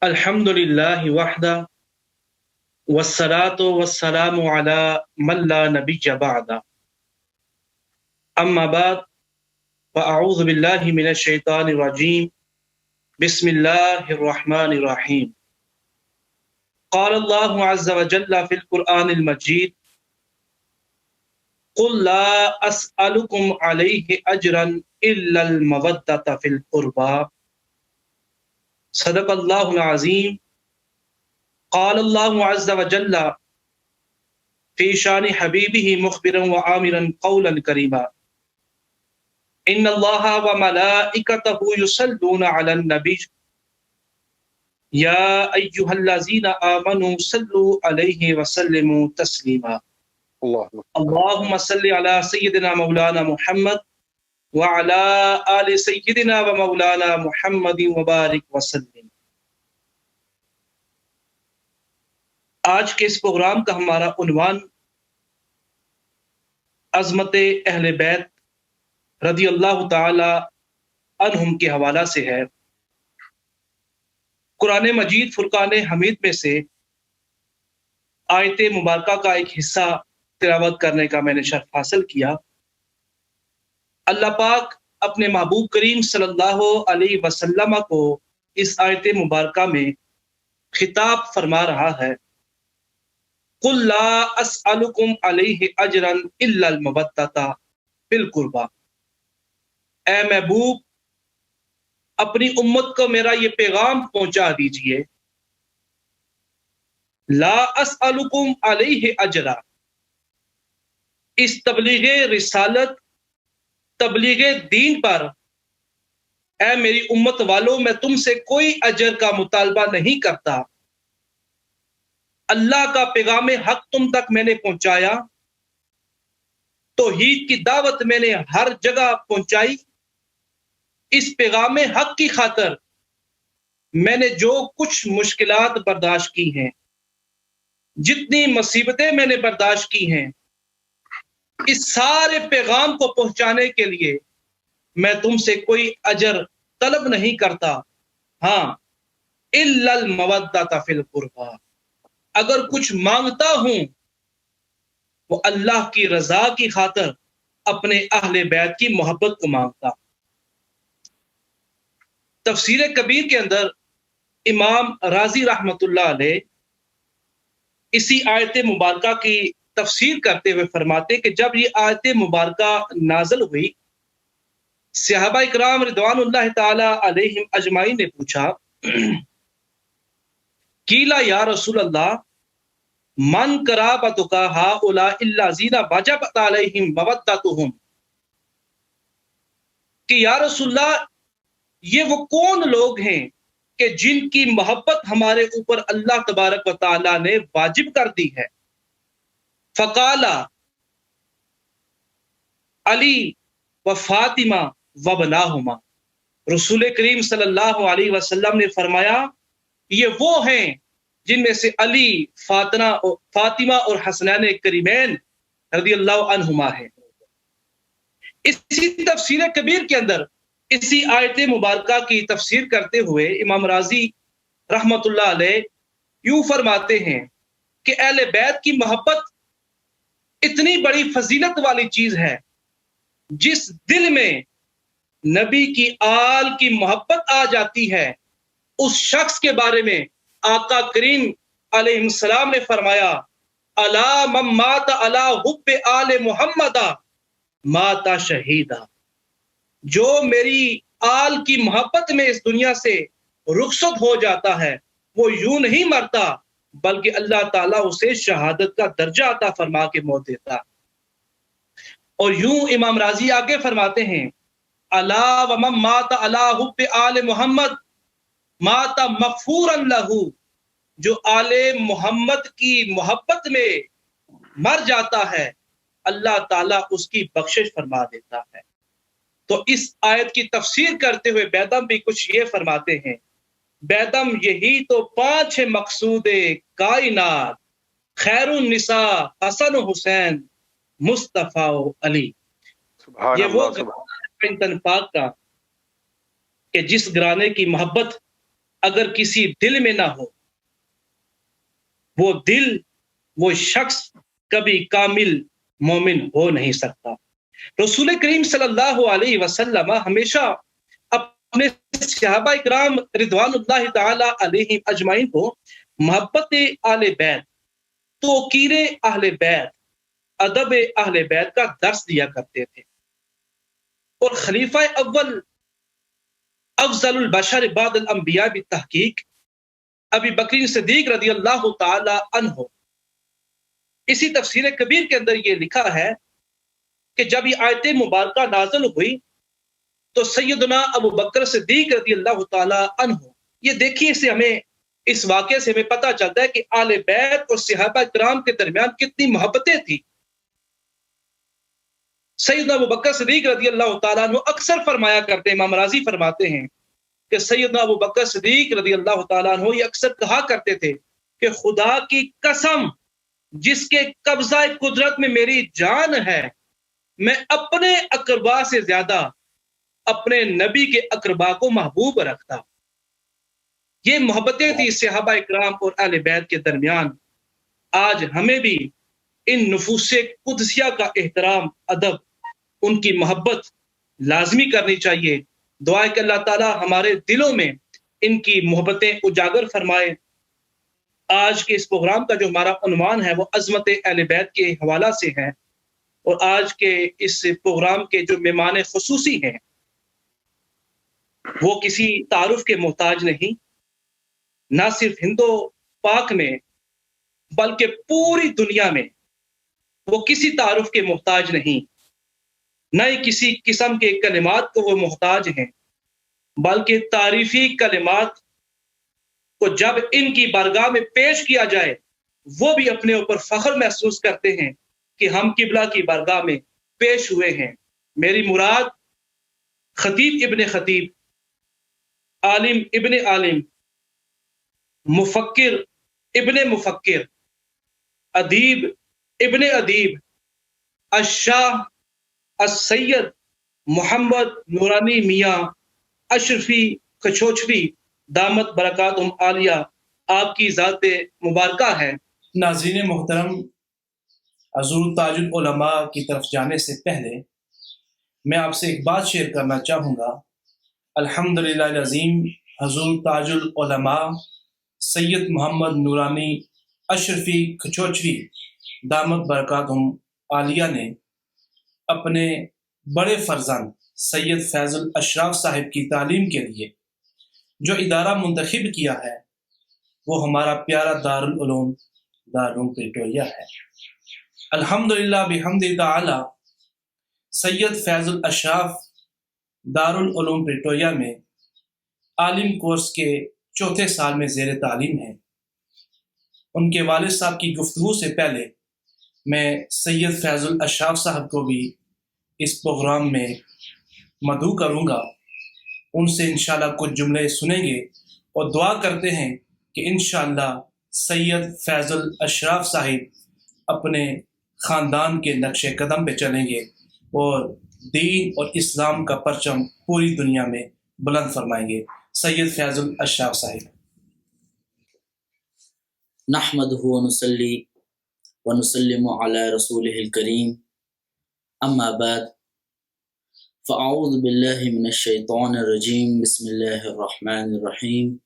الحمد للہ وحدہ والصلاة والسلام علی من لا نبی بعد اما بعد فاعوذ باللہ من الشیطان الرجیم بسم اللہ الرحمن الرحیم قال اللہ عز وجل فی القرآن المجید قل لا اسألکم علیہ اجرا الا المودۃ فی القربى صدق اللہ العظیم قال اللہ عز وجل فی شان حبیبہ مخبرا وآمرا قولا کریما ان اللہ وملائکتہ یصلون علی النبی یا ایہا الذین آمنوا صلوا علیہ وسلموا تسلیما اللہم صل علی سیدنا مولانا محمد وعلی آل سیدنا و مولانا محمد وبارک وسلم۔ آج کے اس پروگرام کا ہمارا عنوان عظمت اہل بیت رضی اللہ تعالی عنہم کے حوالہ سے ہے۔ قرآن مجید فرقان حمید میں سے آیت مبارکہ کا ایک حصہ تلاوت کرنے کا میں نے شرف حاصل کیا۔ اللہ پاک اپنے محبوب کریم صلی اللہ علیہ وسلم کو اس آیت مبارکہ میں خطاب فرما رہا ہے، قل لا اسألکم علیہ اجرا الا المودۃ فی القربى۔ اے محبوب، اپنی امت کو میرا یہ پیغام پہنچا دیجئے، لا اسألکم علیہ اجرا، اس تبلیغ رسالت، تبلیغ دین پر اے میری امت والوں میں تم سے کوئی اجر کا مطالبہ نہیں کرتا۔ اللہ کا پیغام حق تم تک میں نے پہنچایا، توحید کی دعوت میں نے ہر جگہ پہنچائی۔ اس پیغام حق کی خاطر میں نے جو کچھ مشکلات برداشت کی ہیں، جتنی مصیبتیں میں نے برداشت کی ہیں، اس سارے پیغام کو پہنچانے کے لیے میں تم سے کوئی اجر طلب نہیں کرتا۔ ہاں، الا المودۃ فی القربى، اگر کچھ مانگتا ہوں وہ اللہ کی رضا کی خاطر اپنے اہل بیت کی محبت کو مانگتا۔ تفسیر کبیر کے اندر امام رازی رحمت اللہ علیہ اسی آیت مبارکہ کی تفسیر کرتے ہوئے فرماتے کہ جب یہ آیت مبارکہ نازل ہوئی، صحابہ اکرام رضوان اللہ تعالی علیہم اجمعین نے پوچھا، قیل یا رسول اللہ من قرابتک ہؤلاء الذین وجبت علیہم مودتہم، کہ یا رسول اللہ یہ وہ کون لوگ ہیں کہ جن کی محبت ہمارے اوپر اللہ تبارک و تعالی نے واجب کر دی ہے۔ فقال علی و فاطمہ وابناہما، رسول کریم صلی اللہ علیہ وسلم نے فرمایا یہ وہ ہیں جن میں سے علی، فاطمہ اور حسنین کریمین رضی اللہ عنہما ہیں۔ اسی تفسیر کبیر کے اندر اسی آیت مبارکہ کی تفسیر کرتے ہوئے امام رازی رحمت اللہ علیہ یوں فرماتے ہیں کہ اہل بیت کی محبت اتنی بڑی فضیلت والی چیز ہے، جس دل میں نبی کی آل کی محبت آ جاتی ہے، اس شخص کے بارے میں آقا کریم علیہ السلام نے فرمایا، الا من مات علی حب آل محمد مات شہیدا، جو میری آل کی محبت میں اس دنیا سے رخصت ہو جاتا ہے وہ یوں نہیں مرتا بلکہ اللہ تعالیٰ اسے شہادت کا درجہ عطا فرما کے موت دیتا۔ اور یوں امام رازی آگے فرماتے ہیں، الا ومن مات علی حب آل محمد مات مغفورا لہ، جو آل محمد کی محبت میں مر جاتا ہے اللہ تعالیٰ اس کی بخشش فرما دیتا ہے۔ تو اس آیت کی تفسیر کرتے ہوئے بیدم بھی کچھ یہ فرماتے ہیں، بیدم یہی تو پانچ مقصود کائنات، خیر النساء حسن و حسین مصطفیٰ و علی۔ یہ وہ تن پاک کا کہ جس گھرانے کی محبت اگر کسی دل میں نہ ہو، وہ دل، وہ شخص کبھی کامل مومن ہو نہیں سکتا۔ رسول کریم صلی اللہ علیہ وسلم ہمیشہ اپنے صحابہ اکرام رضوان اللہ تعالی علیہم اجمعین کو محبت اہل بیت، توقیر اہل بیت، ادب اہل بیت کا درس دیا کرتے تھے، اور خلیفہ اول افضل البشر بعد الانبیاء بالتحقیق ابی بکر صدیق رضی اللہ تعالی عنہ، اسی تفسیر کبیر کے اندر یہ لکھا ہے کہ جب یہ آیت مبارکہ نازل ہوئی تو سیدنا ابو بکر صدیق رضی اللہ تعالی عنہ، یہ دیکھیے سے ہمیں اس واقعے سے ہمیں پتہ چلتا ہے کہ آل بیت اور صحابہ کرام کے درمیان کتنی محبتیں تھیں۔ سیدنا ابو بکر صدیق رضی اللہ تعالیٰ عنہ اکثر فرمایا کرتے ہیں، امام راضی فرماتے ہیں کہ سیدنا ابو بکر صدیق رضی اللہ تعالیٰ عنہ یہ اکثر کہا کرتے تھے کہ خدا کی قسم جس کے قبضہ قدرت میں میری جان ہے، میں اپنے اقربا سے زیادہ اپنے نبی کے اقربا کو محبوب رکھتا۔ یہ محبتیں تھی صحابہ اکرام اور اہل بیت کے درمیان۔ آج ہمیں بھی ان نفوس قدسیہ کا احترام، ادب، ان کی محبت لازمی کرنی چاہیے۔ دعا ہے کہ اللہ تعالیٰ ہمارے دلوں میں ان کی محبتیں اجاگر فرمائے۔ آج کے اس پروگرام کا جو ہمارا عنوان ہے وہ عظمت اہل بیت کے حوالہ سے ہے، اور آج کے اس پروگرام کے جو مہمان خصوصی ہیں وہ کسی تعارف کے محتاج نہیں، نہ صرف ہند و پاک میں بلکہ پوری دنیا میں وہ کسی تعارف کے محتاج نہیں، نہ ہی کسی قسم کے کلمات کو وہ محتاج ہیں، بلکہ تعریفی کلمات کو جب ان کی بارگاہ میں پیش کیا جائے وہ بھی اپنے اوپر فخر محسوس کرتے ہیں کہ ہم قبلہ کی بارگاہ میں پیش ہوئے ہیں۔ میری مراد خطیب ابن خطیب، عالم ابن عالم، مفکر ابن مفکر، ادیب ابن ادیب، الشاہ السید محمد نورانی میاں اشرفی کچھوچھوی دامت برکاتہم عالیہ آپ کی ذات مبارکہ ہے۔ ناظرین محترم، حضور تاج العلماء کی طرف جانے سے پہلے میں آپ سے ایک بات شیئر کرنا چاہوں گا۔ الحمدللہ العظیم، حضور تاج العلماء سید محمد نورانی اشرفی کچھوچھوی دامت برکاتہم عالیہ نے اپنے بڑے فرزند سید فیض الاشراف صاحب کی تعلیم کے لیے جو ادارہ منتخب کیا ہے وہ ہمارا پیارا دارالعلوم پریٹوریا ہے۔ الحمدللہ بحمد تعالی سید فیض الاشراف دارالعلوم پریٹوریا میں عالم کورس کے چوتھے سال میں زیر تعلیم ہیں۔ ان کے والد صاحب کی گفتگو سے پہلے میں سید فیض الاشراف صاحب کو بھی اس پروگرام میں مدعو کروں گا، ان سے انشاءاللہ کچھ جملے سنیں گے اور دعا کرتے ہیں کہ انشاءاللہ سید فیض الاشراف صاحب اپنے خاندان کے نقش قدم پہ چلیں گے اور دین اور اسلام کا پرچم پوری دنیا میں بلند فرمائیں گے۔ سید فیض الاشراف صاحب۔ نحمدہ ونصلی ونسلم علی رسولہ الکریم، اما بعد فاعوذ باللہ من الشیطان الرجیم، بسم اللہ الرحمن الرحیم۔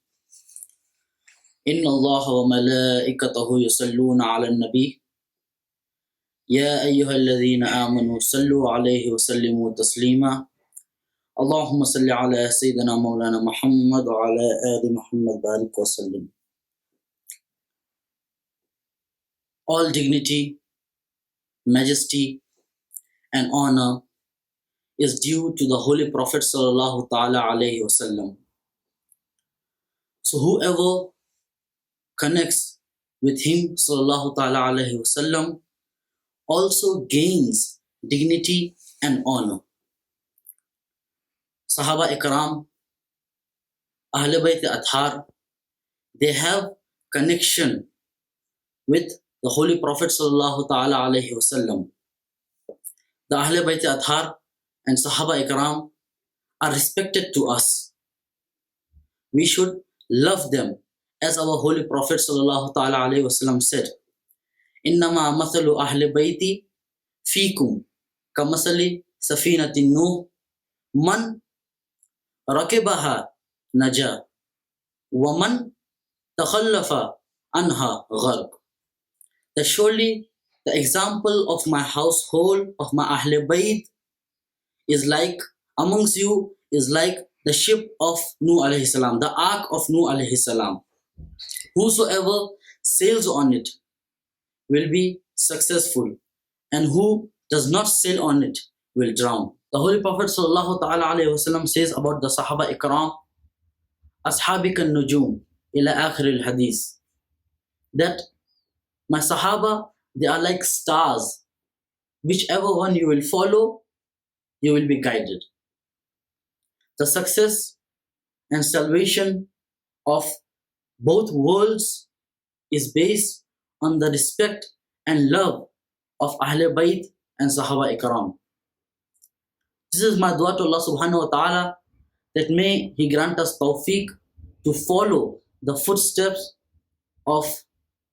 ان اللہ وملائکتہ یصلون علی النبی یا ایہا الذین آمنوا صلوا علیہ وسلموا تسلیما، اللہم صل علی سیدنا مولانا محمد وعلی آل محمد بارک وسلم۔ All dignity, majesty and honor is due to the Holy Prophet sallallahu ta'ala alayhi wasallam. So whoever connects with him sallallahu ta'ala alayhi wasallam also gains dignity and honor. Sahaba ikram, Ahl Bayt Athhar, they have connection with the Holy Prophet sallallahu ta'ala alayhi wasallam. The Ahl Bayt Athhar and Sahaba Ikram are respected to us. We should love them, as our Holy Prophet sallallahu ta'ala alayhi wasallam said, إِنَّمَا مَثَلُ أَهْلِ بَيْتِ فِيكُمْ كَمَثَلِ سَفِينَةِ النُّوحِ مَنْ رَكِبَهَا نَجَا وَمَنْ تَخَلَّفَ عَنْهَا غَرْقَ. That surely the example of my household, of my Ahle Bayt, is like amongst you, is like the ship of Nuh alayhi salam, the ark of Nuh alayhi salam. Whosoever sails on it will be successful, and who does not sail on it will drown. The Holy Prophet sallallahu ta'ala alayhi wasallam says about the Sahaba Ikram, Ashabika nujum ila akhir al-hadith, that my Sahaba, they are like stars. Whichever one you will follow, you will be guided. The success and salvation of both worlds is based on the respect and love of Ahle Bayt and Sahaba Ikram. This is my dua to Allah subhanahu wa ta'ala, that may He grant us tawfiq to follow the footsteps of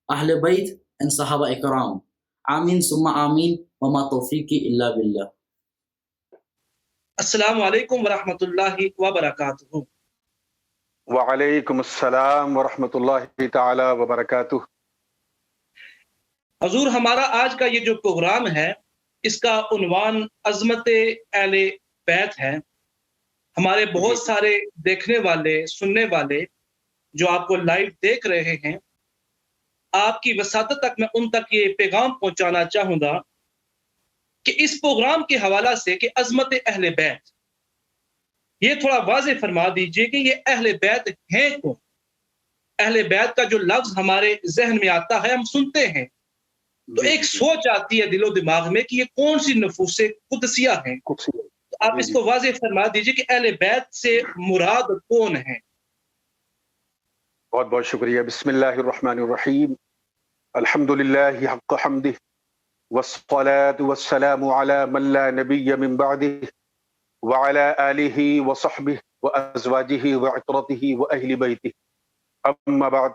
Ahle Bayt and Sahaba Ikram. Ameen summa ameen wa ma tawfiqi illa billah. Assalamu alaikum wa rahmatullahi wa barakatuhu. وعلیکم السلام ورحمۃ اللہ تعالی وبرکاتہ. حضور، ہمارا آج کا یہ جو پروگرام ہے، اس کا عنوان عظمت اہل بیت ہے. ہمارے بہت سارے دیکھنے والے، سننے والے جو آپ کو لائیو دیکھ رہے ہیں، آپ کی وساطت تک میں ان تک یہ پیغام پہنچانا چاہوں گا کہ اس پروگرام کے حوالہ سے کہ عظمت اہل بیت، یہ تھوڑا واضح فرما دیجئے کہ یہ اہل بیت ہیں کون. اہل بیت کا جو لفظ ہمارے ذہن میں آتا ہے، ہم سنتے ہیں تو ایک سوچ آتی ہے دل و دماغ میں کہ یہ کون سی نفوس قدسیہ ہیں. تو آپ اس کو واضح فرما دیجئے کہ اہل بیت سے مراد کون ہیں. بہت بہت شکریہ. بسم اللہ الرحمن الرحیم. الحمد للہ حق حمدہ والصلاة والسلام على من لا نبی من بعدہ وعلى آلہ وصحبہ وأزواجہ وعطرتہ وأہل بیتہ. اما بعد،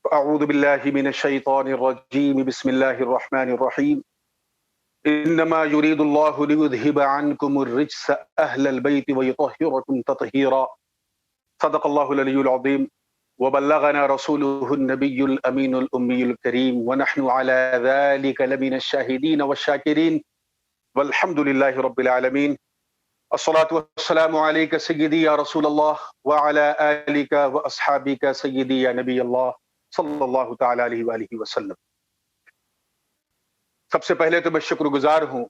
اعوذ باللہ من الشیطان الرجیم. بسم اللہ الرحمن الرحیم. انما يريد الله ليذهب عنكم الرجس اهل البيت ويطهركم تطهيرا. صدق الله العلي العظيم وبلغنا رسوله النبي الامين الامي الكريم ونحن على ذلك لمن الشاهدين والشاكرين والحمد لله رب العالمين. الصلاة والسلام عليك سيدي يا رسول الله وعلى آلك وأصحابك سيدي يا نبي الله صلی اللہ تعالی علیہ وآلہ وسلم. سب سے پہلے تو میں شکر گزار ہوں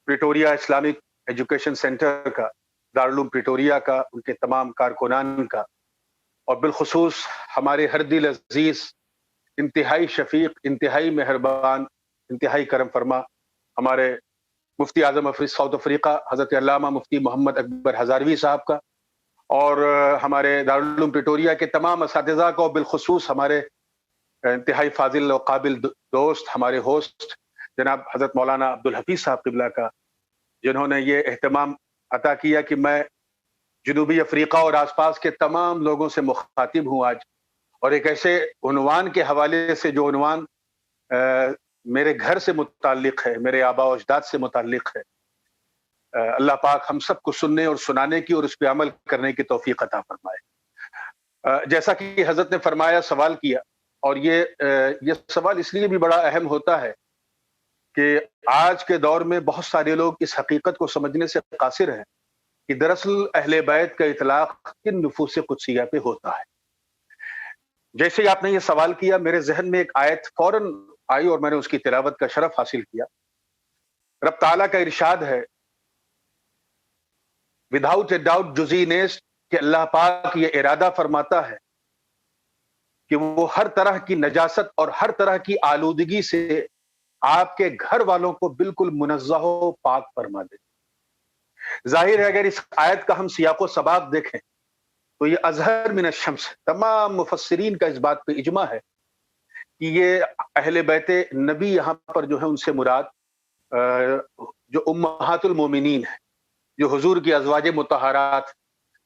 پریٹوریا اسلامک ایجوکیشن سینٹر کا، دارالعلوم پریٹوریا کا، ان کے تمام کارکنان کا، اور بالخصوص ہمارے ہر دل عزیز، انتہائی شفیق، انتہائی مہربان، انتہائی کرم فرما ہمارے مفتی اعظم ساؤتھ افریقہ حضرت علامہ مفتی محمد اکبر ہزاروی صاحب کا، اور ہمارے دارالعلوم پریٹوریا کے تمام اساتذہ کو، بالخصوص ہمارے انتہائی فاضل و قابل دوست، ہمارے ہوسٹ جناب حضرت مولانا عبدالحفیظ صاحب قبلہ کا، جنہوں نے یہ اہتمام عطا کیا کہ میں جنوبی افریقہ اور آس پاس کے تمام لوگوں سے مخاطب ہوں آج، اور ایک ایسے عنوان کے حوالے سے جو عنوان میرے گھر سے متعلق ہے، میرے آباء و اجداد سے متعلق ہے. اللہ پاک ہم سب کو سننے اور سنانے کی اور اس پہ عمل کرنے کی توفیق عطا فرمائے. جیسا کہ حضرت نے فرمایا، سوال کیا، اور یہ سوال اس لیے بھی بڑا اہم ہوتا ہے کہ آج کے دور میں بہت سارے لوگ اس حقیقت کو سمجھنے سے قاصر ہیں کہ دراصل اہل بیت کا اطلاق کن نفوس قدسیہ پہ ہوتا ہے. جیسے ہی آپ نے یہ سوال کیا، میرے ذہن میں ایک آیت فوراً آئی اور میں نے اس کی تلاوت کا شرف حاصل کیا. رب تعالیٰ کا ارشاد ہے وداؤٹ اے ڈاؤٹ جزی نیست، کہ اللہ پاک یہ ارادہ فرماتا ہے کہ وہ ہر طرح کی نجاست اور ہر طرح کی آلودگی سے آپ کے گھر والوں کو بالکل منزہ و پاک فرما دے. ظاہر ہے اگر اس آیت کا ہم سیاق و سباق دیکھیں تو یہ اظہر من الشمس. تمام مفسرین کا اس بات پہ اجماع ہے کہ یہ اہل بیت نبی یہاں پر جو ہے ان سے مراد جو امہات المومنین ہیں، جو حضور کی ازواج مطہرات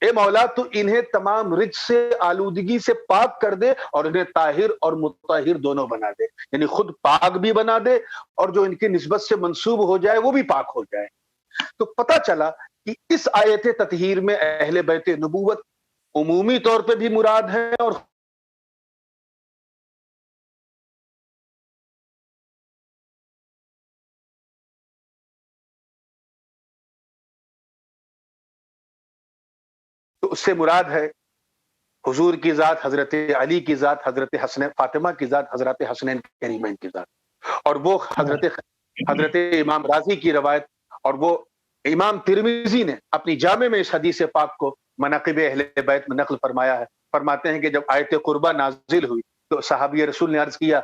تو اے مولا تو انہیں تمام رجس سے آلودگی سے پاک کر دے اور انہیں طاہر اور مطہر دونوں بنا دے، یعنی خود پاک بھی بنا دے اور جو ان کی نسبت سے منسوب ہو جائے وہ بھی پاک ہو جائے۔ تو پتہ چلا کہ اس آیت تطہیر میں اہل بیت نبوت عمومی طور پہ بھی مراد ہے اور تو اس سے مراد ہے حضور کی ذات، حضرت علی کی ذات، حضرت حسن فاطمہ کی ذات، حضرت حسنین کریمین کی ذات، اور وہ حضرت امام راضی کی روایت، اور وہ امام ترمذی نے اپنی جامع میں اس حدیث پاک کو مناقب اہل بیت میں نقل فرمایا ہے۔ فرماتے ہیں کہ جب آیت قربہ نازل ہوئی تو صحابی رسول نے عرض کیا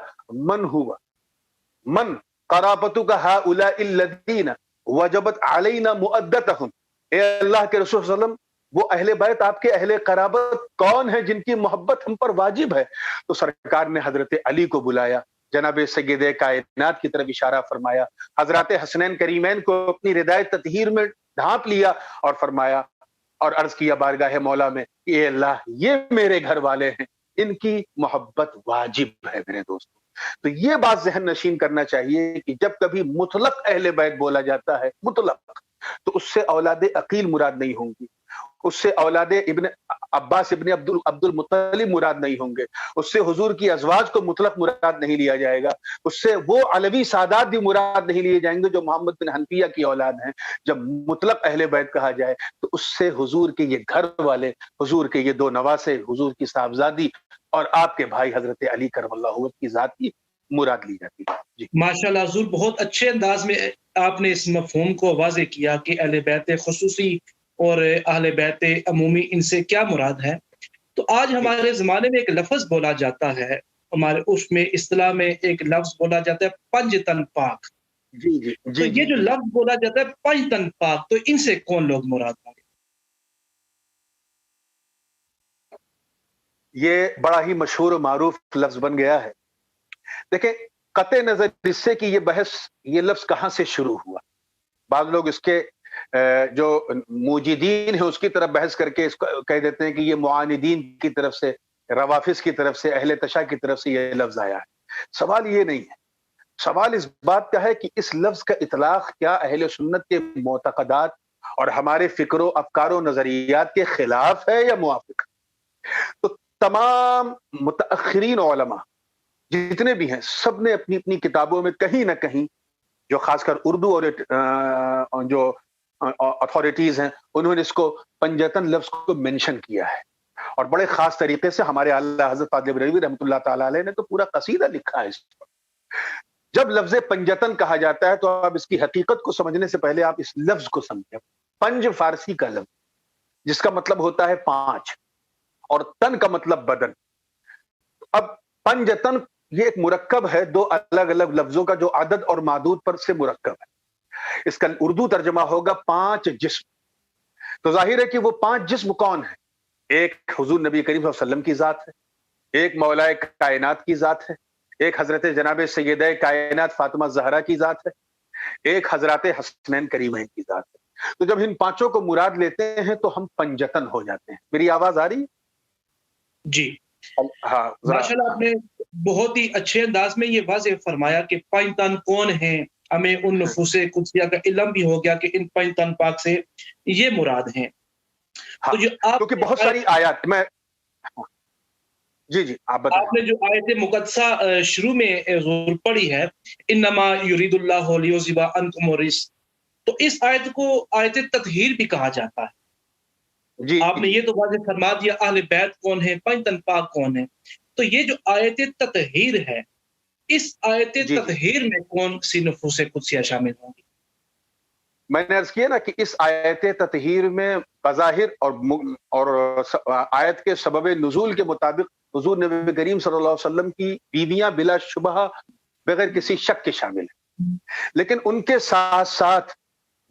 من قرابتک ہؤلاء الذین وجبت علینا مؤدتہم، اے اللہ کے رسول صلی اللہ علیہ وسلم وہ اہل بیت آپ کے اہل قرابت کون ہیں جن کی محبت ہم پر واجب ہے؟ تو سرکار نے حضرت علی کو بلایا، جناب سید کائنات کی طرف اشارہ فرمایا، حضرات حسنین کریمین کو اپنی ردائے تطہیر میں ڈھانپ لیا اور فرمایا اور عرض کیا بارگاہ مولا میں کہ اے اللہ یہ میرے گھر والے ہیں، ان کی محبت واجب ہے میرے دوستوں۔ تو یہ بات ذہن نشین کرنا چاہیے کہ جب کبھی مطلق اہل بیت بولا جاتا ہے، مطلق، تو اس سے اولاد عقیل مراد نہیں ہوں گی، اس سے اولاد ابن عباس ابن عبد المطلب مراد نہیں ہوں گے، اس سے حضور کی ازواج کو مطلق مراد نہیں لیا جائے گا، اس سے وہ علوی سادات بھی مراد نہیں لیے جائیں گے جو محمد بن حنفیہ کی اولاد ہیں۔ جب مطلق اہل بیت کہا جائے تو اس سے حضور کے یہ گھر والے، حضور کے یہ دو نواسے، حضور کی صاحبزادی اور آپ کے بھائی حضرت علی کرم اللہ وجہہ کی ذات کی مراد لی جاتی ہے۔ جی ماشاءاللہ حضور، بہت اچھے انداز میں آپ نے اس مفہوم کو واضح کیا کہ اہل بیت خصوصی اور اہل بیت عمومی ان سے کیا مراد ہے۔ تو آج ہمارے زمانے میں ایک لفظ بولا جاتا ہے، ہمارے اس میں اصطلاح میں ایک لفظ بولا جاتا ہے پنج تن پاک۔ جی جی تو جی یہ جو لفظ بولا جاتا ہے پنج تن پاک، تو ان سے کون لوگ مراد ہوں گے؟ یہ بڑا ہی مشہور و معروف لفظ بن گیا ہے۔ دیکھیں، قطع نظر اس سے کہ یہ بحث، یہ لفظ کہاں سے شروع ہوا، بعض لوگ اس کے جو موجدین ہیں اس کی طرف بحث کر کے اس کو کہہ دیتے ہیں کہ یہ معاندین کی طرف سے، روافظ کی طرف سے، اہل تشیع کی طرف سے یہ لفظ آیا ہے۔ سوال یہ نہیں ہے، سوال اس بات کا ہے کہ اس لفظ کا اطلاق کیا اہل سنت کے معتقدات اور ہمارے فکر و افکار و نظریات کے خلاف ہے یا موافق ہے؟ تو تمام متأخرین علماء جتنے بھی ہیں سب نے اپنی اپنی کتابوں میں کہیں نہ کہیں، جو خاص کر اردو اور جو اتھارٹیز ہیں، انہوں نے اس کو پنجتن لفظ کو منشن کیا ہے، اور بڑے خاص طریقے سے ہمارے اعلیٰ حضرت فاضل بریلوی رحمۃ اللہ تعالی علیہ نے تو پورا قصیدہ لکھا ہے اس پر۔ جب لفظ پنجتن کہا جاتا ہے تو آپ اس کی حقیقت کو سمجھنے سے پہلے آپ اس لفظ کو سمجھیں۔ پنج فارسی کا لفظ جس کا مطلب ہوتا ہے پانچ، اور تن کا مطلب بدن۔ اب پنجتن یہ ایک مرکب ہے دو الگ الگ لفظوں کا جو عدد اور معدود پر سے مرکب ہے۔ اس کا اردو ترجمہ ہوگا پانچ جسم۔ تو ظاہر ہے کہ وہ پانچ جسم کون ہیں؟ ایک حضور نبی کریم صلی اللہ علیہ وسلم کی ذات ہے، ایک مولا کائنات کی ذات ہے، ایک حضرت جناب سیدہ کائنات فاطمہ زہرا کی ذات ہے، ایک حضرات حسنین کریمین کی ذات ہے۔ تو جب ان پانچوں کو مراد لیتے ہیں تو ہم پنجتن ہو جاتے ہیں۔ میری آواز آ رہی ہے؟ جی ہاں، ماشاءاللہ، آپ نے بہت ہی اچھے انداز میں یہ واضح فرمایا کہ پنج تن کون ہیں۔ ہمیں ان نفوس قدسیہ کا علم بھی ہو گیا کہ ان پنج تن پاک سے یہ مراد ہیں۔ تو جو آپ کیونکہ بہت ساری آیات میں جی آپ بتائیں۔ آپ نے جو آیت مقدسہ شروع میں حضور پڑھی ہے، انما یرید اللہ لیذھب عنکم الرجس، تو اس آیت کو آیت تطہیر بھی کہا جاتا ہے۔ جی آپ نے یہ تو واضح فرما دیا اہل بیت کون ہیں، پنج تن پاک کون ہیں۔ تو یہ جو آیت تطہیر ہے، اس آیت تطہیر میں کون سی نفوس قدسیہ شامل ہوں گی؟ میں نے عرض کیا نا کہ اس آیت تطہیر میں بظاہر اور آیت کے سبب نزول کے مطابق حضور نبی کریم صلی اللہ علیہ وسلم کی بیویاں بلا شبہ بغیر کسی شک کے شامل ہیں، لیکن ان کے ساتھ ساتھ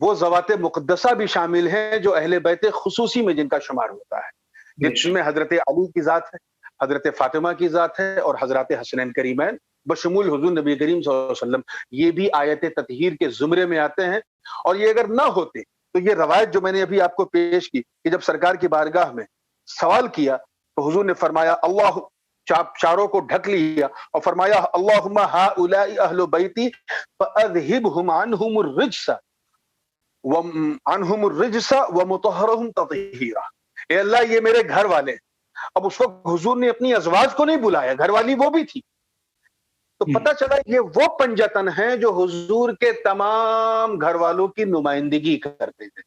وہ ذوات مقدسہ بھی شامل ہیں جو اہل بیت خصوصی میں جن کا شمار ہوتا ہے، جن میں حضرت علی کی ذات ہے، حضرت فاطمہ کی ذات ہے، اور حضرات حسنین کریمین بشمول حضور نبی کریم صلی اللہ علیہ وسلم، یہ بھی آیت تطہیر کے زمرے میں آتے ہیں۔ اور یہ اگر نہ ہوتے تو یہ روایت جو میں نے ابھی آپ کو پیش کی کہ جب سرکار کی بارگاہ میں سوال کیا تو حضور نے فرمایا اللہ، چاروں کو ڈھک لیا اور فرمایا اللہم ہؤلاء اہل بیتی فاذہبہم عنہم الرجس ومطہرہم تطہیرا. اے اللہ یہ میرے گھر والے. اب اس وقت حضور نے اپنی ازواج کو نہیں بلایا، گھر والی وہ بھی تھی. تو پتہ چلا یہ وہ پنجتن ہیں جو حضور کے تمام گھر والوں کی نمائندگی کرتے تھے.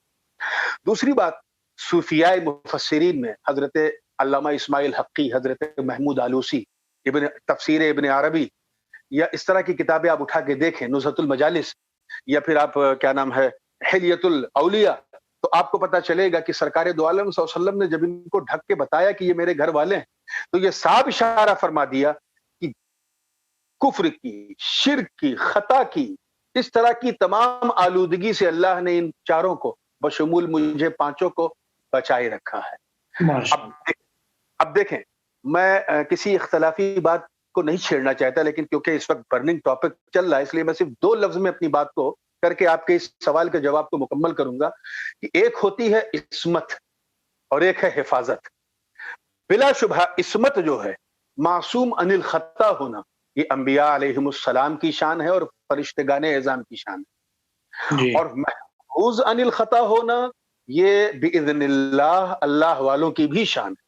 دوسری بات، صوفیاء مفسرین میں حضرت علامہ اسماعیل حقی، حضرت محمود آلوسی، تفسیر ابن عربی، یا اس طرح کی کتابیں آپ اٹھا کے دیکھیں، نزہۃ المجالس، یا پھر آپ کیا نام ہے حلیۃ الاولیاء، تو آپ کو پتہ چلے گا کہ سرکار دو عالم صلی اللہ علیہ وسلم نے جب ان کو ڈھک کے بتایا کہ یہ میرے گھر والے ہیں تو یہ صاف اشارہ فرما دیا کہ کفر کی، شرک کی، خطا کی، اس طرح کی تمام آلودگی سے اللہ نے ان چاروں کو بشمول مجھے پانچوں کو بچائے رکھا ہے. اب دیکھیں، میں کسی اختلافی بات کو نہیں چھیڑنا چاہتا، لیکن کیونکہ اس وقت برننگ ٹاپک چل رہا ہے اس لیے میں صرف 2 لفظ میں اپنی بات کو کر کے آپ کے اس سوال کے جواب کو مکمل کروں گا کہ ایک ہوتی ہے عصمت اور ایک ہے حفاظت. بلا شبہ عصمت جو ہے، معصوم عن الخطا ہونا، یہ انبیاء علیہم السلام کی شان ہے اور فرشتگان اعظام کی شان ہے. اور محفوظ عن الخطا ہونا یہ باذن اللہ اللہ والوں کی بھی شان ہے.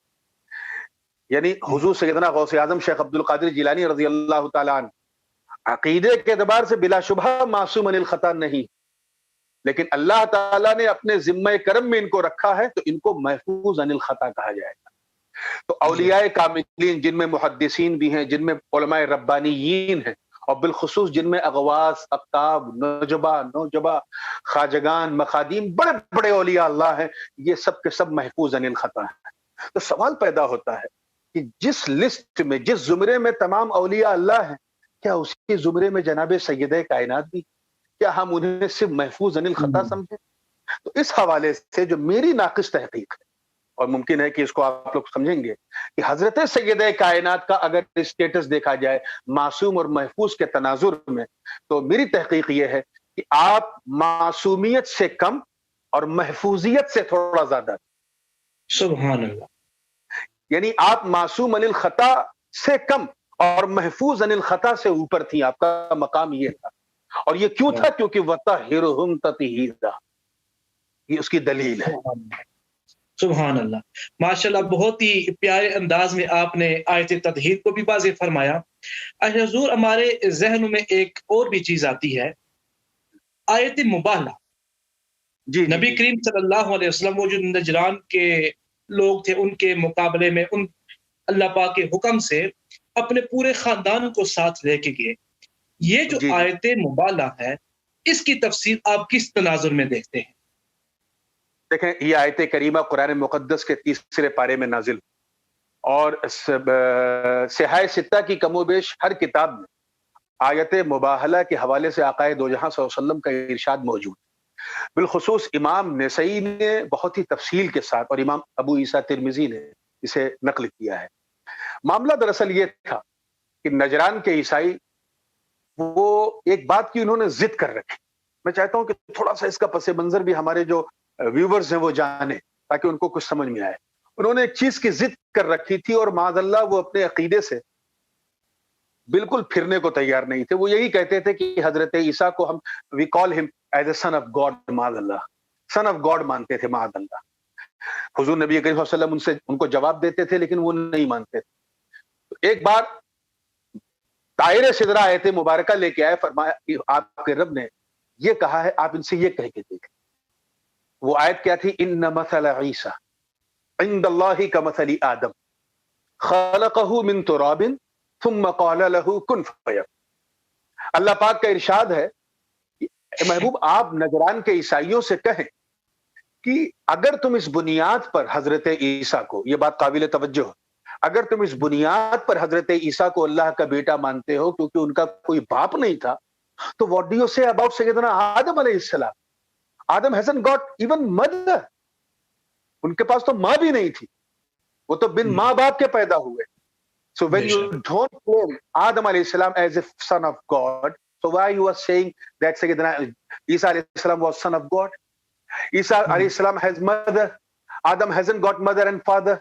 یعنی حضور سیدنا غوث اعظم شیخ عبد القادر جیلانی رضی اللہ تعالیٰ عنہ عقیدے کے اعتبار سے بلا شبہ معصوم عن الخطا نہیں، لیکن اللہ تعالیٰ نے اپنے ذمہ کرم میں ان کو رکھا ہے تو ان کو محفوظ عن الخطا کہا جائے گا. تو اولیاء کاملین جن میں محدثین بھی ہیں، جن میں علماء ربانیین ہیں، اور بالخصوص جن میں اغواث، اقطاب، نوجبہ، خواجگان، مخادیم، بڑے بڑے اولیاء اللہ ہیں، یہ سب کے سب محفوظ عن الخطا ہیں. تو سوال پیدا ہوتا ہے کہ جس لسٹ میں، جس زمرے میں تمام اولیاء اللہ ہیں، کیا اسی زمرے میں جناب سیدہ کائنات بھی؟ کیا ہم انہیں صرف محفوظ عن الخطا سمجھیں؟ تو اس حوالے سے جو میری ناقص تحقیق ہے، اور ممکن ہے کہ اس کو آپ لوگ سمجھیں گے کہ حضرت سیدہ کائنات کا اگر اسٹیٹس دیکھا جائے معصوم اور محفوظ کے تناظر میں، تو میری تحقیق یہ ہے کہ آپ معصومیت سے کم اور محفوظیت سے تھوڑا زیادہ. سبحان اللہ. یعنی آپ معصوم عن الخطا سے کم اور محفوظ عن الخطا سے اوپر تھی، آپ کا مقام یہ تھا. اور یہ کیوں تھا؟ کیونکہ وَطَهِّرْهُمْ تَطْهِيرًا، یہ اس کی دلیل ہے. سبحان اللہ. ماشاءاللہ، بہت ہی پیارے انداز میں آپ نے آیت تطہیر کو بھی واضح فرمایا. حضور، ہمارے ذہنوں میں ایک اور بھی چیز آتی ہے، آیت مباہلہ. نبی کریم صلی اللہ علیہ وسلم وہ جو نجران کے لوگ تھے، ان کے مقابلے میں ان اللہ پاک کے حکم سے اپنے پورے خاندان کو ساتھ لے کے گئے. یہ جو آیت مباہلہ ہے، اس کی تفسیر آپ کس تناظر میں دیکھتے ہیں؟ دیکھیں، یہ آیت کریمہ قرآن مقدس کے 30 پارے میں نازل، اور صحائح ستہ کی کم و بیش ہر کتاب میں آیت مباہلہ کے حوالے سے آقائے دو جہاں صلی اللہ علیہ وسلم کا ارشاد موجود. بالخصوص امام نسائی نے بہت ہی تفصیل کے ساتھ، اور امام ابو عیسیٰ ترمذی نے اسے نقل کیا ہے. معاملہ دراصل یہ تھا کہ نجران کے عیسائی وہ ایک بات کی انہوں نے ضد کر رکھی. میں چاہتا ہوں کہ تھوڑا سا اس کا پس منظر بھی ہمارے جو ویورز ہیں وہ جانیں تاکہ ان کو کچھ سمجھ میں آئے. انہوں نے ایک چیز کی ضد کر رکھی تھی اور معاذ اللہ وہ اپنے عقیدے سے بالکل پھرنے کو تیار نہیں تھے. وہ یہی کہتے تھے کہ حضرت عیسیٰ کو ہم وی کال ہم as a son of God, معاذ اللہ، سن آف گاڈ مانتے تھے معاذ اللہ. حضور نبی کریم صلی اللہ علیہ وسلم ان کو جواب دیتے تھے لیکن وہ نہیں مانتے تھے. ایک بار طائر سدرہ آیت مبارکہ لے کے آئے، فرمایا کہ آپ کے رب نے یہ کہا ہے، آپ ان سے یہ کہہ کے دیکھیں. وہ آیت کیا تھی؟ ان مثل عیسیٰ عند اللہ کمثل آدم خلقہ من تراب ثم قال له کن فیکون. اللہ پاک کا ارشاد ہے کہ محبوب آپ نجران کے عیسائیوں سے کہیں کہ اگر تم اس بنیاد پر حضرت عیسیٰ کو، یہ بات قابل توجہ ہے، اگر تم اس بنیاد پر حضرت عیسیٰ کو اللہ کا بیٹا مانتے ہو کیونکہ ان کا کوئی باپ نہیں تھا، تو what do you say about سیدنا آدم علیہ السلام؟ آدم hasn't got even mother. ان کے پاس تو ماں بھی نہیں تھی، وہ تو بن ماں باپ کے پیدا ہوئے. So when you don't claim آدم علیہ السلام as a son of God, so why you are saying that سیدنا عیسیٰ علیہ السلام was son of God? Isa alayhi salam has mother, Adam hasn't got mother and father.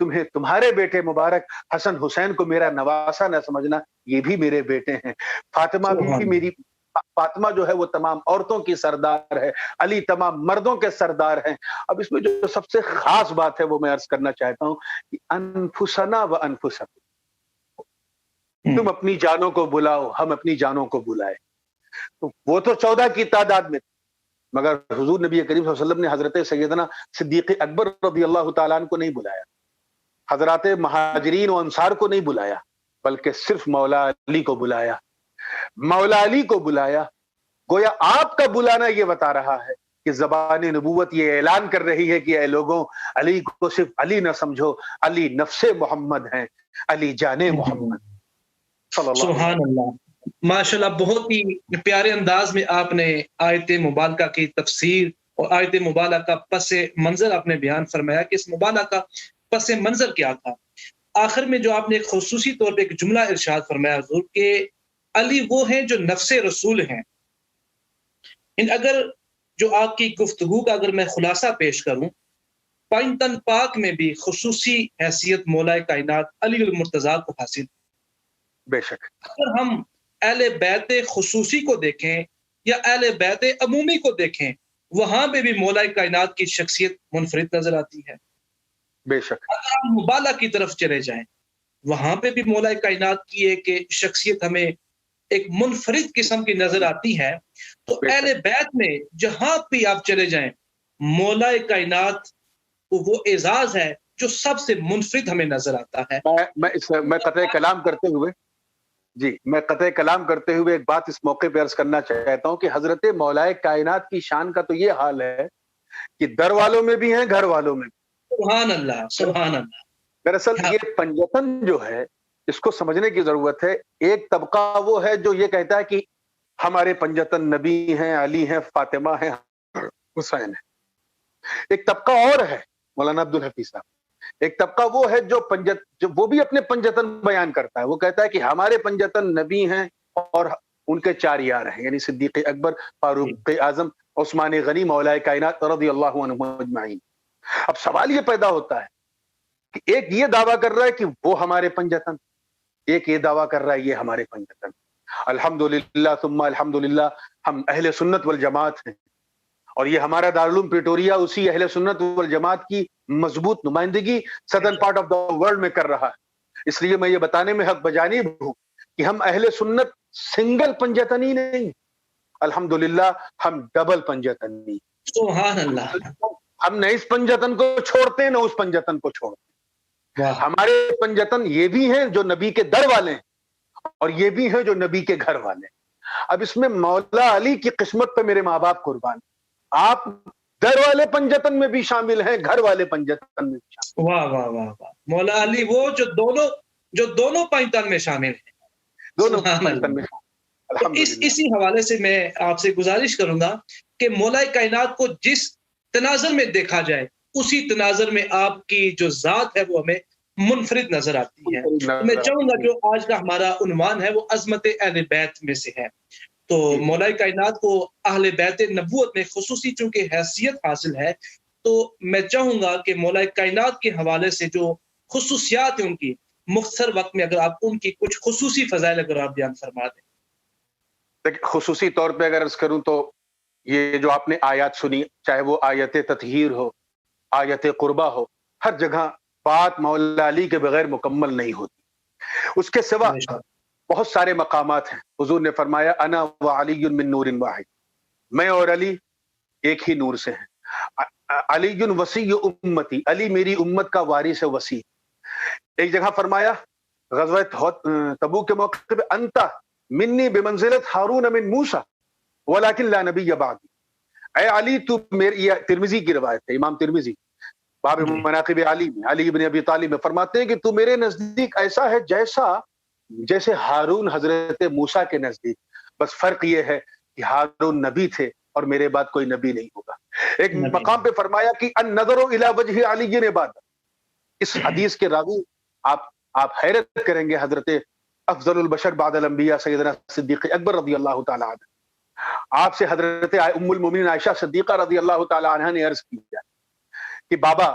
تمہیں تمہارے بیٹے مبارک حسن حسین کو میرا نواسا نہ سمجھنا، یہ بھی میرے بیٹے ہیں. فاطمہ بھی میری، فاطمہ جو ہے وہ تمام عورتوں کی سردار ہے، علی تمام مردوں کے سردار ہیں. اب اس میں جو سب سے خاص بات ہے وہ میں عرض کرنا چاہتا ہوں کہ انفسنا و انفسکم، تم اپنی جانوں کو بلاؤ، ہم اپنی جانوں کو بلائے. تو وہ تو 14 کی تعداد میں، مگر حضور نبی کریم صلی اللہ علیہ وسلم نے حضرت سیدنا صدیق اکبر رضی اللہ تعالیٰ عنہ کو نہیں بلایا، حضرات مہاجرین و انصار کو نہیں بلایا، بلکہ صرف مولا علی کو بلایا. مولا علی کو بلایا، گویا آپ کا بلانا یہ بتا رہا ہے کہ زبان نبوت یہ اعلان کر رہی ہے کہ اے لوگوں، علی کو صرف علی نہ سمجھو، علی نفس محمد ہیں، علی جان محمد صلی اللہ علیہ وسلم. سبحان اللہ، ماشاءاللہ، بہت ہی پیارے انداز میں آپ نے آیت مبارکہ کی تفسیر اور آیت مبارکہ کا پس منظر آپ نے بیان فرمایا کہ اس مبارکہ کا پس منظر کیا تھا. آخر میں جو آپ نے ایک خصوصی طور پہ ایک جملہ ارشاد فرمایا حضور کہ علی وہ ہیں جو نفس رسول ہیں. اگر جو آپ کی گفتگو کا اگر میں خلاصہ پیش کروں، پائنتن پاک میں بھی خصوصی حیثیت مولا کائنات علی المرتضیٰ کو حاصل. بے شک اگر ہم اہل بیت خصوصی کو دیکھیں یا اہل بیت عمومی کو دیکھیں، وہاں پہ بھی مولا کائنات کی شخصیت منفرد نظر آتی ہے. بے شک اگر ہم مبالغہ کی طرف چلے جائیں، وہاں پہ بھی مولا کائنات کی ایک شخصیت ہمیں ایک منفرد قسم کی نظر آتی ہے. تو اہل بیت میں جہاں بھی آپ چلے جائیں، مولا کائنات وہ اعزاز ہے جو سب سے منفرد ہمیں نظر آتا ہے. میں قطع کلام کرتے ہوئے میں قطع کلام کرتے ہوئے ایک بات اس موقع پہ عرض کرنا چاہتا ہوں کہ حضرت مولا کائنات کی شان کا تو یہ حال ہے کہ در والوں میں بھی ہیں، گھر والوں میں بھی. سبحان اللہ، سبحان اللہ. دراصل یہ پنجتن جو ہے اس کو سمجھنے کی ضرورت ہے. ایک طبقہ وہ ہے جو یہ کہتا ہے کہ ہمارے پنجتن نبی ہیں، علی ہیں، فاطمہ ہیں، حسین ہیں. ایک طبقہ اور ہے مولانا عبدالحفیظ صاحب، ایک طبقہ وہ ہے جو وہ بھی اپنے پنجتن بیان کرتا ہے. وہ کہتا ہے کہ ہمارے پنجتن نبی ہیں اور ان کے 4 یار ہیں، یعنی صدیق اکبر، فاروق اعظم، عثمان غنی، مولا کائنات رضی اللہ عنہم اجمعین. اب سوال یہ پیدا ہوتا ہے کہ ایک یہ دعویٰ کر رہا ہے کہ وہ ہمارے پنجتن، ایک یہ دعویٰ کر رہا ہے یہ ہمارے پنجتن. الحمدللہ ثم الحمدللہ ہم اہل سنت والجماعت ہیں، اور یہ ہمارا دارالعلوم پریٹوریا اسی اہل سنت والجماعت کی مضبوط نمائندگی southern part of the world میں کر رہا ہے. اس لیے میں یہ بتانے میں حق بجانب ہوں کہ ہم اہل سنت سنگل پنجتنی نہیں، الحمدللہ ہم ڈبل پنجتنی. سبحان اللہ. ہم نہ اس پنجتن کو چھوڑتے نہ اس پنجتن کو چھوڑتے. ہمارے پنجتن یہ بھی ہیں جو نبی کے در والے ہیں اور یہ بھی ہیں جو نبی کے گھر والے ہیں. اب اس میں مولا علی کی قسمت پہ میرے ماں باپ قربان، آپ در والے پنجتن میں بھی شامل ہیں، گھر والے پنجتن میں بھی شامل. واہ واہ واہ واہ. مولا علی وہ جو دونوں پنجتن میں شامل ہیں، دونوں پنجتن میں شامل. اسی حوالے سے میں آپ سے گزارش کروں گا کہ مولا کائنات کو جس تناظر میں دیکھا جائے اسی تناظر میں آپ کی جو ذات ہے وہ ہمیں منفرد نظر آتی ہے. میں چاہوں گا جو آج کا ہمارا عنوان ہے وہ عظمت اہل بیت میں سے ہے. تو مولا کائنات کو اہل بیت نبوت میں خصوصی چونکہ حیثیت حاصل ہے، تو میں چاہوں گا کہ مولا کائنات کے حوالے سے جو خصوصیات ہیں ان کی مختصر وقت میں اگر آپ ان کی کچھ خصوصی فضائل اگر آپ بیان فرما دیں. خصوصی طور پہ اگر عرض کروں تو یہ جو آپ نے آیات سنی، چاہے وہ آیت تطہیر ہو، آیت قربہ ہو، ہر جگہ بات مولا علی کے بغیر مکمل نہیں ہوتی. اس کے سوا بہت سارے مقامات ہیں. حضور نے فرمایا انا وعلی من نور واحد، میں اور علی ایک ہی نور سے ہیں. علی وسیع امتی، علی میری امت کا وارث وسیع. ایک جگہ فرمایا غزوہ تبوک کے موقع پہ انت منی بمنزلت ہارون من موسیٰ ولکن لا نبی بعد. اے علی تو میری، ترمذی کی روایت ہے، امام ترمذی باب مناقب علی میں علی ابن ابی طالب میں فرماتے ہیں کہ تو میرے نزدیک ایسا ہے جیسے ہارون حضرت موسیٰ کے نزدیک، بس فرق یہ ہے کہ ہارون نبی تھے اور میرے بعد کوئی نبی نہیں ہوگا. ایک مقام پہ فرمایا کہ النظر الی وجہ علی عبادت. اس حدیث کے راوی آپ حیرت کریں گے، حضرت افضل البشر بعد الانبیاء سیدنا صدیق اکبر رضی اللہ تعالی عنہ، آپ سے حضرت ام المومنین عائشہ صدیقہ رضی اللہ تعالی عنہ نے عرض کیا کہ بابا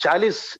40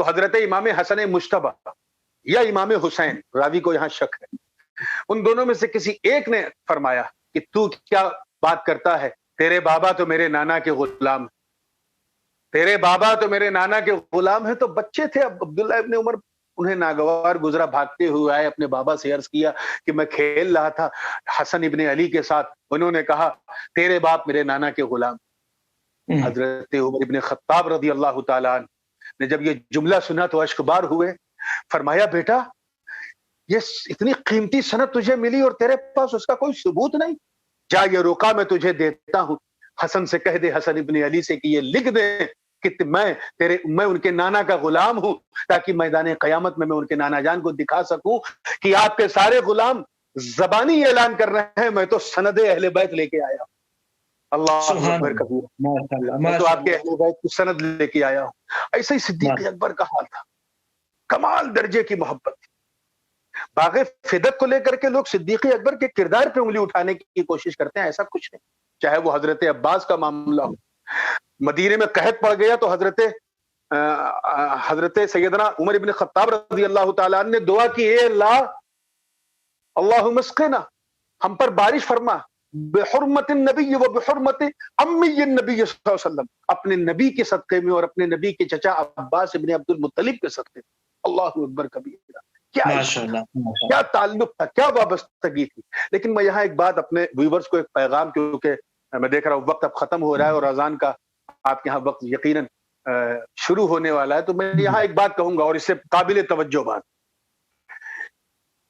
تو حضرت امام حسن مجتبی یا امام حسین، راوی کو یہاں شک ہے، ان دونوں میں سے کسی ایک نے فرمایا کہ تو کیا بات کرتا ہے، تیرے بابا تو میرے نانا کے غلام ہیں، تیرے بابا تو میرے نانا کے غلام ہیں۔ تو بچے تھے، اب عبداللہ ابن عمر انہیں ناگوار گزرا، بھاگتے ہوئے آئے، اپنے بابا سے عرض کیا کہ میں کھیل رہا تھا حسن ابن علی کے ساتھ، انہوں نے کہا تیرے باپ میرے نانا کے غلام۔ حضرت عمر ابن خطاب رضی اللہ تعالیٰ عنہ نے جب یہ جملہ سنا تو اشکبار ہوئے، فرمایا بیٹا یہ اتنی قیمتی سند تجھے ملی اور تیرے پاس اس کا کوئی ثبوت نہیں، جا یہ رقعہ میں تجھے دیتا ہوں، حسن سے کہہ دے، حسن ابن علی سے کہ یہ لکھ دیں کہ میں ان کے نانا کا غلام ہوں، تاکہ میدان قیامت میں ان کے نانا جان کو دکھا سکوں کہ آپ کے سارے غلام زبانی اعلان کر رہے ہیں، میں تو سند اہل بیت لے کے آیا ہوں۔ اللہ اکبر کبیر، میں تو آپ کے اہل بیت کی سند لے کے آیا ہوں۔ ایسے ہی صدیق اکبر کا حال تھا، کمال درجے کی محبت تھی۔ باغ فدق کو لے کر کے لوگ صدیق اکبر کے کردار پہ انگلی اٹھانے کی کوشش کرتے ہیں، ایسا کچھ نہیں، چاہے وہ حضرت عباس کا معاملہ ہو، مدینے میں قحط پڑ گیا تو حضرت سیدنا عمر ابن خطاب رضی اللہ تعالیٰ عنہ نے دعا کی، اے اللہ اللہم اسقنا، ہم پر بارش فرما، بحرمت النبی و بحرمت امی النبی صلی اللہ علیہ وسلم، اپنے نبی کے صدقے میں اور اپنے نبی کے چچا عباس ابن عبد المطلب کے صدقے میں۔ اللہ اکبر کبیرہ، کیا تعلق تھا، کیا وابستگی تھی۔ لیکن میں یہاں ایک بات اپنے ویورز کو، ایک پیغام، کیونکہ میں دیکھ رہا ہوں وقت اب ختم ہو رہا ہے اور اذان کا آپ کے یہاں وقت یقیناً شروع ہونے والا ہے، تو میں یہاں ایک بات کہوں گا اور اس سے قابل توجہ بات،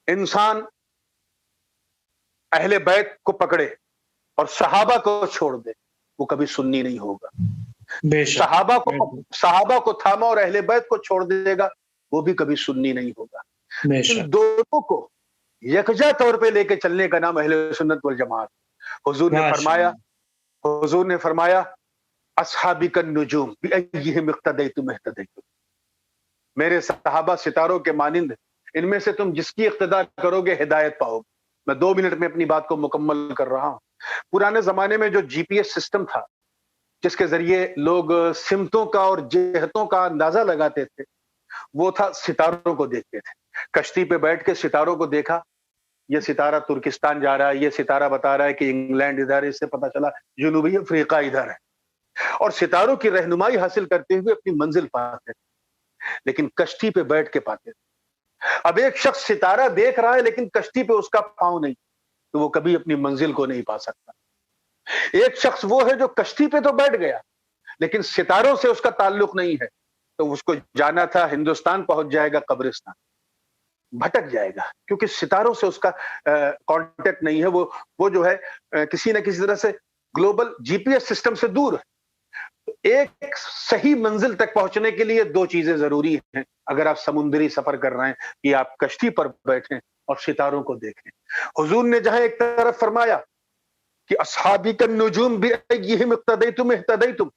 انسان اہل بیت کو پکڑے اور صحابہ کو چھوڑ دے، وہ کبھی سنی نہیں ہوگا۔ صحابہ کو تھاما اور اہل بیت کو چھوڑ دے گا، وہ بھی کبھی سنی نہیں ہوگا۔ ان دونوں کو یکجا طور پہ لے کے چلنے کا نام اہل سنت والجماعت۔ حضور نے فرمایا اصحابی النجوم بأیہم اقتدیتم اہتدیتم، میرے صحابہ ستاروں کے مانند، ان میں سے تم جس کی اقتداء کرو گے ہدایت پاؤ گے۔ میں 2 منٹ میں اپنی بات کو مکمل کر رہا ہوں۔ پرانے زمانے میں جو جی پی ایس سسٹم تھا، جس کے ذریعے لوگ سمتوں کا اور جہتوں کا اندازہ لگاتے تھے، وہ تھا ستاروں کو دیکھتے تھے۔ کشتی پہ بیٹھ کے ستاروں کو دیکھا، یہ ستارہ ترکستان جا رہا ہے، یہ ستارہ بتا رہا ہے کہ انگلینڈ ادھر ہے، اس سے پتا چلا جنوبی افریقہ ادھر ہے، اور ستاروں کی رہنمائی حاصل کرتے ہوئے اپنی منزل پاتے تھے، لیکن کشتی پہ بیٹھ کے پاتے تھے۔ اب ایک شخص ستارہ دیکھ رہا ہے لیکن کشتی پہ اس کا پاؤں نہیں، تو وہ کبھی اپنی منزل کو نہیں پا سکتا۔ ایک شخص وہ ہے جو کشتی پہ تو بیٹھ گیا لیکن ستاروں سے اس کا تعلق نہیں ہے، تو اس کو جانا تھا ہندوستان، پہنچ جائے گا قبرستان، بھٹک جائے گا، کیونکہ ستاروں سے اس کا کانٹیکٹ نہیں ہے، وہ جو ہے کسی نہ کسی طرح سے گلوبل جی پی ایس سسٹم سے دور ہے۔ ایک صحیح منزل تک پہنچنے کے لیے 2 چیزیں ضروری ہیں، اگر آپ سمندری سفر کر رہے ہیں، کہ آپ کشتی پر بیٹھیں اور ستاروں کو دیکھیں۔ حضور نے جہاں ایک طرف فرمایا کہ اصحابی النجوم بأیہم اقتدیتم اہتدیتم،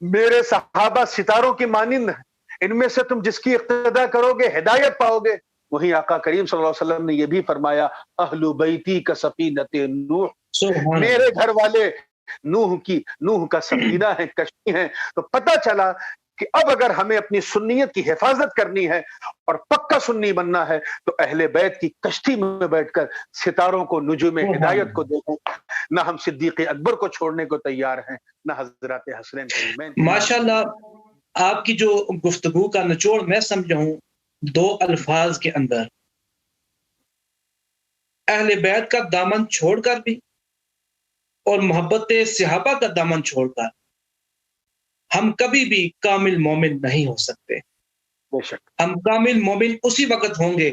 میرے صحابہ ستاروں کی مانند ہیں، ان میں سے تم جس کی اقتداء کرو گے ہدایت پاؤ گے، وہیں آقا کریم صلی اللہ علیہ وسلم نے یہ بھی فرمایا اہل بیتی کا سفینۃ نوح، میرے گھر والے نوح کا سفینہ ہے، کشتی ہیں۔ تو پتہ چلا کہ اب اگر ہمیں اپنی سنیت کی حفاظت کرنی ہے اور پکا سنی بننا ہے تو اہل بیت کی کشتی میں بیٹھ کر ستاروں کو، نجوم ہدایت کو دیکھیں۔ نہ ہم صدیق اکبر کو چھوڑنے کو تیار ہیں، نہ حضرات حسنین کریمین۔ ماشاءاللہ، آپ کی جو گفتگو کا نچوڑ میں سمجھا ہوں 2 الفاظ کے اندر، اہل بیت کا دامن چھوڑ کر بھی اور محبت صحابہ کا دامن چھوڑ کر ہم کبھی بھی کامل مومن نہیں ہو سکتے۔ بے شک ہم کامل مومن اسی وقت ہوں گے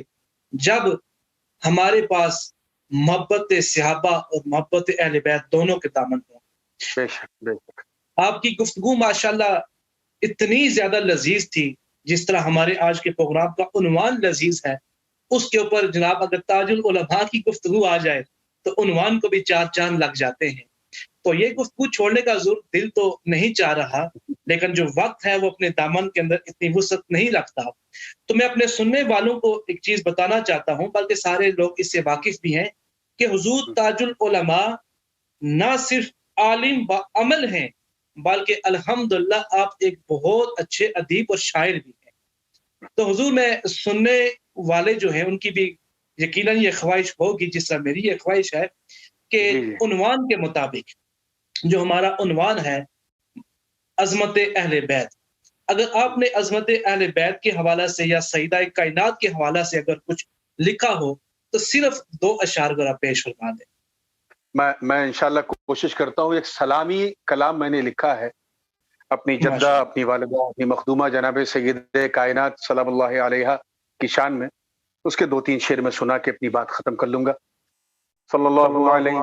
جب ہمارے پاس محبت صحابہ اور محبت اہل بیت دونوں کے دامن ہوں۔ بے شک بے شک۔ آپ کی گفتگو ماشاءاللہ اتنی زیادہ لذیذ تھی، جس طرح ہمارے آج کے پروگرام کا عنوان لذیذ ہے، اس کے اوپر جناب اگر تاج العلماء کی گفتگو آ جائے تو عنوان کو بھی 4 چاند لگ جاتے ہیں۔ تو یہ گفتگو چھوڑنے کا دل تو نہیں چاہ رہا، لیکن جو وقت ہے وہ اپنے دامن کے اندر اتنی وسعت نہیں رکھتا۔ تو میں اپنے سننے والوں کو ایک چیز بتانا چاہتا ہوں، بلکہ سارے لوگ اس سے واقف بھی ہیں، کہ حضور تاج العلماء نہ صرف عالم با عمل ہیں، بلکہ الحمدللہ آپ ایک بہت اچھے ادیب اور شاعر بھی ہیں۔ تو حضور میں سننے والے جو ہیں ان کی بھی یقیناً یہ خواہش ہوگی، جس طرح میری یہ خواہش ہے کہ عنوان کے مطابق جو ہمارا عنوان ہے عظمت اہل بیت، اگر آپ نے عظمت اہل بیت کے حوالہ سے یا سیدہ کائنات کے حوالہ سے اگر کچھ لکھا ہو تو صرف 2 اشعار ذرا پیش فرما دیں۔ میں انشاءاللہ کوشش کرتا ہوں۔ ایک سلامی کلام میں نے لکھا ہے اپنی جدہ، اپنی والدہ، اپنی مخدومہ جناب سیدہ کائنات سلام اللہ علیہا کی شان میں، اس کے 2-3 شعر میں سنا کے اپنی بات ختم کر لوں گا۔ صلی اللہ علیہ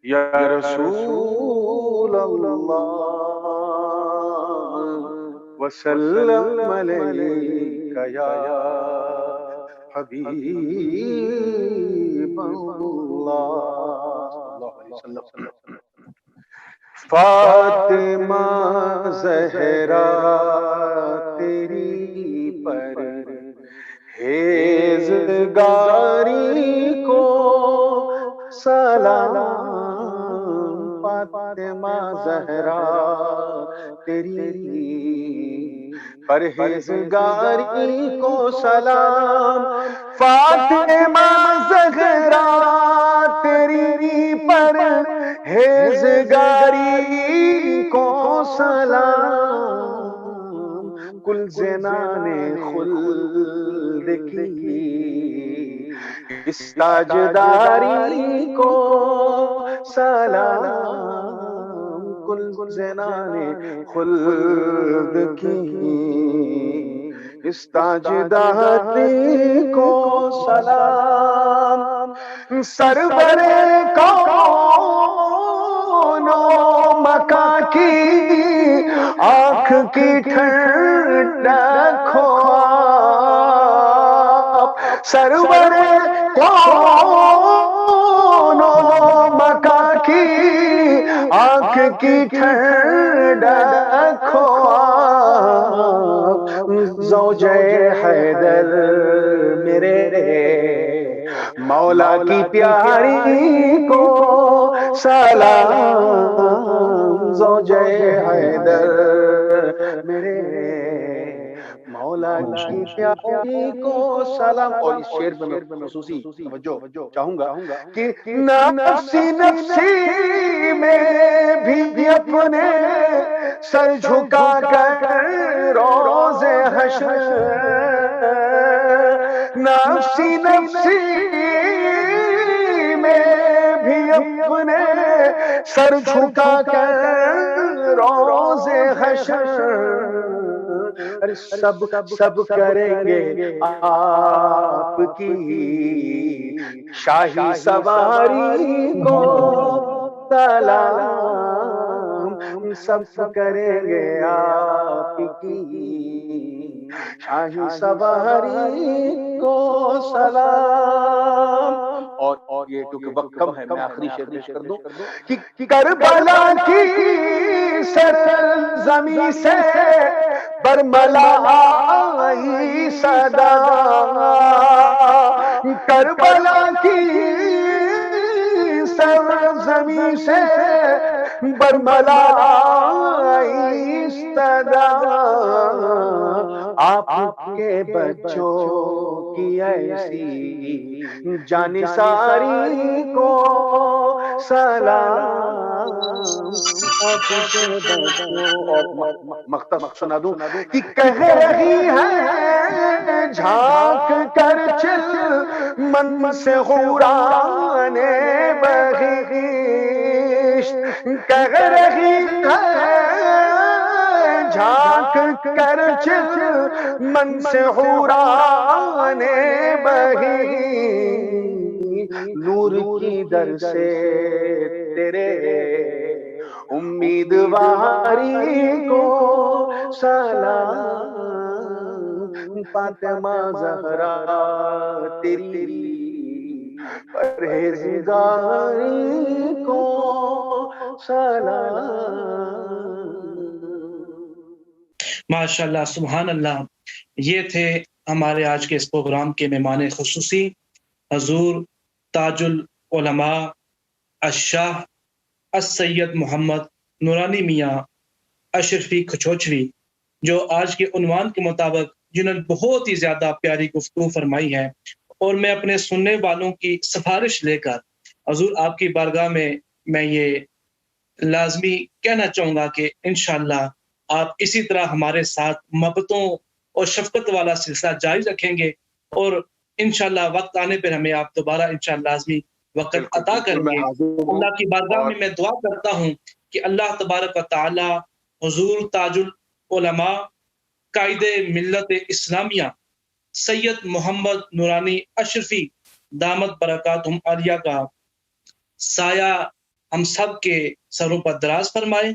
یا رسول اللہ وسلم علیک یا حبیب اللہ۔ فاطمہ زہرا تیری پرہیزگاری کو سلام، فاطمہ زہرا تیری پرہیزگاری کو سلام، فاطمہ زہرا تیری پرہیزگاری کو سلام، کل زنان خلد کی اس تاجداری کو سلام، کل زنان خلد کی اس تاجداری کو سلام، سرور کون و مکان کی آنکھ کی ٹھنڈک ہو آپ، سرور کون و مکان کی آنکھ کی ٹھنڈک ہو آپ، زوجہ حیدر میرے مولا کی پیاری کو سلام، زوجہ حیدر میرے مولا کی پیاری کو سلام۔ اور اس شعر میں خصوصی توجہ چاہوں گا کہ نفسی نفسی میں بھی اپنے سر جھکا کر روز حشر، نفسی نفسی میں بھی اپنے سر جھکا کر روز حشر، سب کریں گے آپ کی شاہی سواری کو سلام، سب کریں گے آپ کی شاہی سواری کو سلام۔ اور یہ کیونکہ وقت کم ہے میں آخری شعر پیش کر دوں کہ کربلا کی سرزمین سے برملا آئی صدا، کربلا کی سرزمین سے برملا آئی صدا، آپ کے بچوں کی ایسی جانثاری کو سلام، آپ کے بچوں۔ اور مقطع سنا دوں کہ کہہ رہی ہے جھانک کر چل من سے غوران بہشت، کہہ رہی ہے جھانک کر چل من سے غوران بہشت، نور کی در سے تیرے امیدواری کو سلام، فاطمہ زہرا تیری پرہیزگاری کو سلام۔ ماشاءاللہ، سبحان اللہ۔ یہ تھے ہمارے آج کے اس پروگرام کے مہمان خصوصی حضور تاج العلماء الشاہ السید محمد نورانی میاں اشرفی کھچوچوی، جو آج کے عنوان کے مطابق جنہوں نے بہت ہی زیادہ پیاری گفتگو فرمائی ہے، اور میں اپنے سننے والوں کی سفارش لے کر حضور آپ کی بارگاہ میں یہ لازمی کہنا چاہوں گا کہ انشاءاللہ آپ اسی طرح ہمارے ساتھ محبتوں اور شفقت والا سلسلہ جاری رکھیں گے، اور انشاءاللہ وقت آنے پر ہمیں آپ دوبارہ انشاءاللہ لازمی وقت عطا کریں میں گے۔ حاضر ہوں اللہ کی بارگاہ اور میں دعا کرتا ہوں کہ اللہ تبارک و تعالی حضور تاج العلماء قائد ملت اسلامیہ سید محمد نورانی اشرفی دامت برکاتہم عالیہ کا سایہ ہم سب کے سروں پر دراز فرمائے۔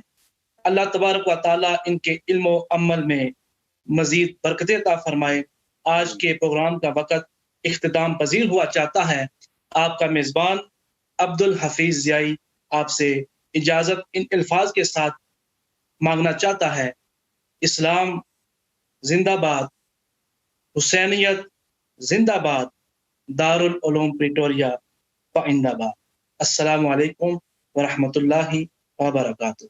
اللہ تبارک و تعالی ان کے علم و عمل میں مزید برکتیں عطا فرمائے۔ آج کے پروگرام کا وقت اختتام پذیر ہوا چاہتا ہے۔ آپ کا میزبان عبد الحفیظ ضیائی آپ سے اجازت ان الفاظ کے ساتھ مانگنا چاہتا ہے: اسلام زندہ باد، حسینیت زندہ باد، دارالعلوم پریٹوریا پائندہ باد۔ السلام علیکم ورحمۃ اللہ وبرکاتہ۔